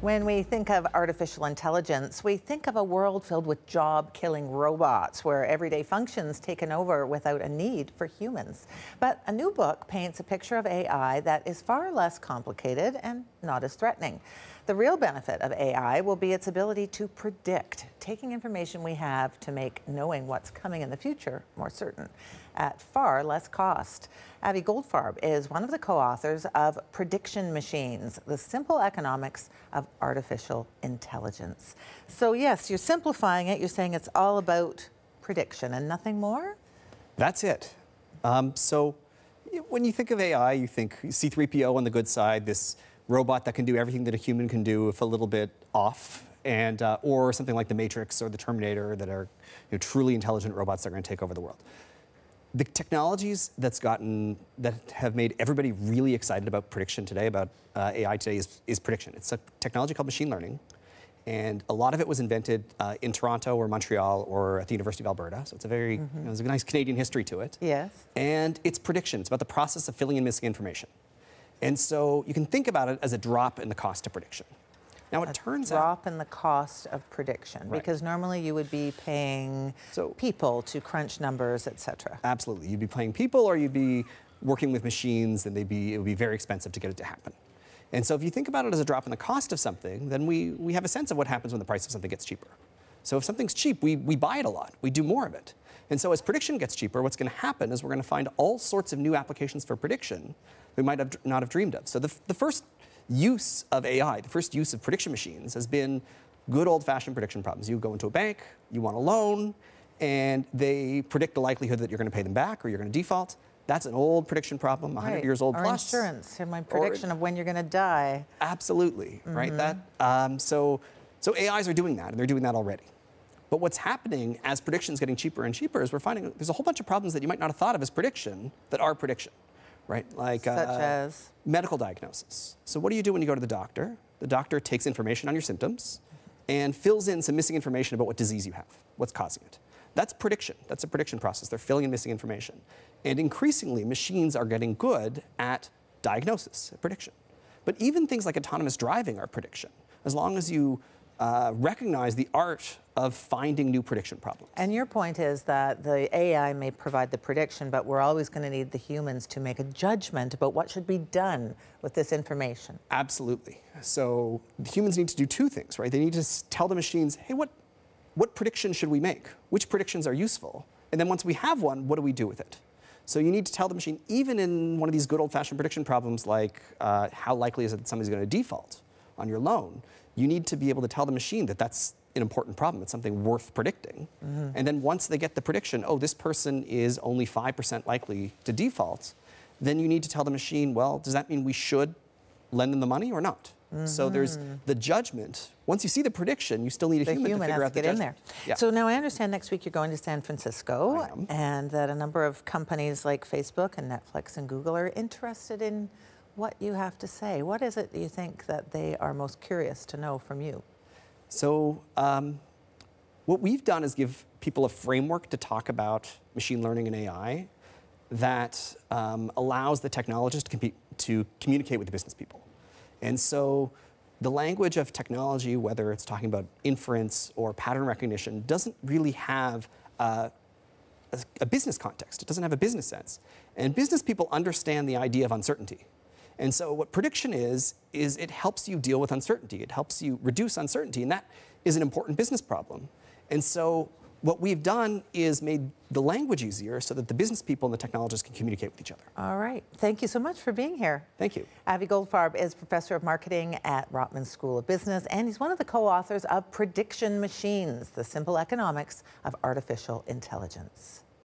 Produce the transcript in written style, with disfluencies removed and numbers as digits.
When we think of artificial intelligence, we think of a world filled with job-killing robots where everyday functions taken over without a need for humans. But a new book paints a picture of AI that is far less complicated and not as threatening. The real benefit of AI will be its ability to predict, taking information we have to make knowing what's coming in the future more certain, at far less cost. Avi Goldfarb is one of the co-authors of Prediction Machines, the simple economics of artificial intelligence. So yes, you're simplifying it. You're saying it's all about prediction and nothing more? That's it. So when you think of AI, you think C-3PO on the good side, this robot that can do everything that a human can do if a little bit off, and or something like the Matrix or the Terminator that are truly intelligent robots that are going to take over the world. The technologies that have made everybody really excited about prediction today, about AI today, is prediction. It's a technology called machine learning, and a lot of it was invented in Toronto or Montreal or at the University of Alberta. So it's a very there's a nice Canadian history to it. Yes. And it's prediction. It's about the process of filling in missing information. And so you can think about it as a drop in the cost of prediction. Now it turns out... A drop in the cost of prediction, right. Because normally you would be paying people to crunch numbers, etc. Absolutely. You'd be paying people or you'd be working with machines, and it would be very expensive to get it to happen. And so if you think about it as a drop in the cost of something, then we have a sense of what happens when the price of something gets cheaper. So if something's cheap, we buy it a lot. We do more of it. And so as prediction gets cheaper, what's going to happen is we're going to find all sorts of new applications for prediction we might not have dreamed of. So the first use of AI, the first use of prediction machines has been good old-fashioned prediction problems. You go into a bank, you want a loan, and they predict the likelihood that you're going to pay them back or you're going to default. That's an old prediction problem, 100 years old plus. Or insurance, my prediction of when you're going to die. Absolutely, right? So AIs are doing that, and they're doing that already. But what's happening as prediction's getting cheaper and cheaper is we're finding there's a whole bunch of problems that you might not have thought of as prediction that are prediction, right? Like such as? Medical diagnosis. So what do you do when you go to the doctor? The doctor takes information on your symptoms and fills in some missing information about what disease you have, what's causing it. That's prediction. That's a prediction process. They're filling in missing information. And increasingly, machines are getting good at diagnosis, at prediction. But even things like autonomous driving are prediction, as long as you recognize the art of finding new prediction problems. And your point is that the AI may provide the prediction, but we're always going to need the humans to make a judgment about what should be done with this information. Absolutely. So the humans need to do two things, right? They need to tell the machines, hey, what predictions should we make? Which predictions are useful? And then once we have one, what do we do with it? So you need to tell the machine, even in one of these good old-fashioned prediction problems like how likely is it that somebody's going to default on your loan, you need to be able to tell the machine that that's an important problem. It's something worth predicting. And then once they get the prediction, oh, this person is only 5% likely to default, then you need to tell the machine, well, does that mean we should lend them the money or not? So there's the judgment. Once you see the prediction, you still need a human to figure out the judgment. Yeah. So now I understand next week you're going to San Francisco, and that a number of companies like Facebook and Netflix and Google are interested in what you have to say. What is it you think that they are most curious to know from you? So what we've done is give people a framework to talk about machine learning and AI that allows the technologists to communicate with the business people. And so the language of technology, whether it's talking about inference or pattern recognition, doesn't really have a business context. It doesn't have a business sense. And business people understand the idea of uncertainty. And so what prediction is it helps you deal with uncertainty. It helps you reduce uncertainty, and that is an important business problem. And so what we've done is made the language easier so that the business people and the technologists can communicate with each other. All right. Thank you so much for being here. Thank you. Avi Goldfarb is Professor of Marketing at Rotman School of Business, and he's one of the co-authors of Prediction Machines, the simple economics of artificial intelligence.